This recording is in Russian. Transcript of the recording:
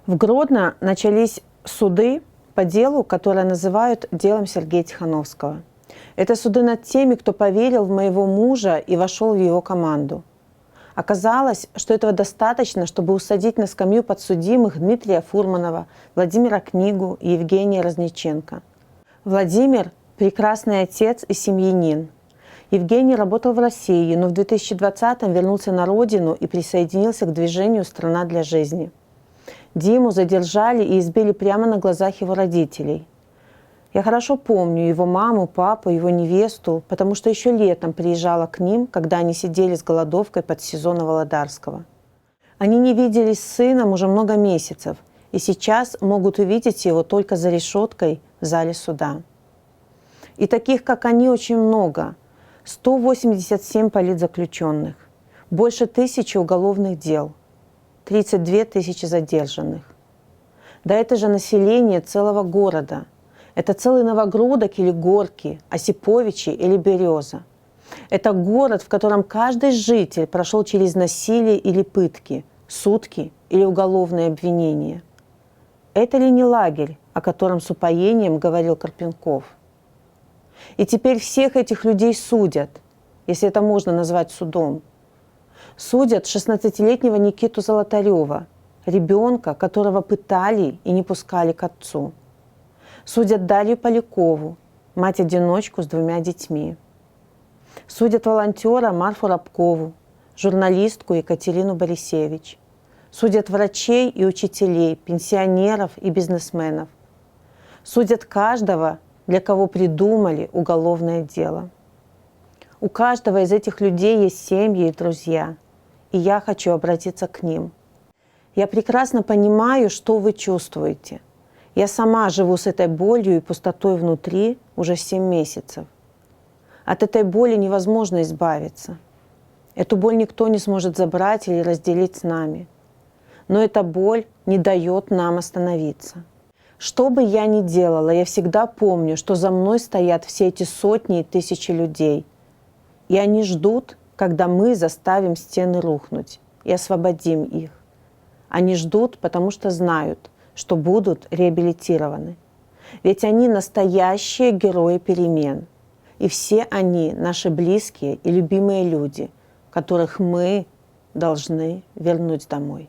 В Гродно начались суды по делу, которое называют делом Сергея Тихановского. Это суды над теми, кто поверил в моего мужа и вошел в его команду. Оказалось, что этого достаточно, чтобы усадить на скамью подсудимых Дмитрия Фурманова, Владимира Книгу и Евгения Разниченко. Владимир – прекрасный отец и семьянин. Евгений работал в России, но в 2020-м вернулся на родину и присоединился к движению «Страна для жизни». Диму задержали и избили прямо на глазах его родителей. Я хорошо помню его маму, папу, его невесту, потому что еще летом приезжала к ним, когда они сидели с голодовкой под СИЗО Володарского. Они не виделись с сыном уже много месяцев, и сейчас могут увидеть его только за решеткой в зале суда. И таких, как они, очень много. 187 политзаключенных, больше 1000 уголовных дел, 32 тысячи задержанных. Да это же население целого города. Это целый Новогрудок или Горки, Осиповичи или Береза. Это город, в котором каждый житель прошел через насилие или пытки, сутки или уголовные обвинения. Это ли не лагерь, о котором с упоением говорил Карпенков? И теперь всех этих людей судят, если это можно назвать судом. Судят 16-летнего Никиту Золотарева, ребенка, которого пытали и не пускали к отцу. Судят Дарью Полякову, мать-одиночку с 2 детьми. Судят волонтера Марфу Рабкову, журналистку Екатерину Борисевич. Судят врачей и учителей, пенсионеров и бизнесменов. Судят каждого, для кого придумали уголовное дело. У каждого из этих людей есть семьи и друзья, и я хочу обратиться к ним. Я прекрасно понимаю, что вы чувствуете. Я сама живу с этой болью и пустотой внутри уже 7 месяцев. От этой боли невозможно избавиться. Эту боль никто не сможет забрать или разделить с нами. Но эта боль не дает нам остановиться. Что бы я ни делала, я всегда помню, что за мной стоят все эти сотни и тысячи людей. И они ждут, когда мы заставим стены рухнуть и освободим их. Они ждут, потому что знают, что будут реабилитированы. Ведь они настоящие герои перемен. И все они наши близкие и любимые люди, которых мы должны вернуть домой.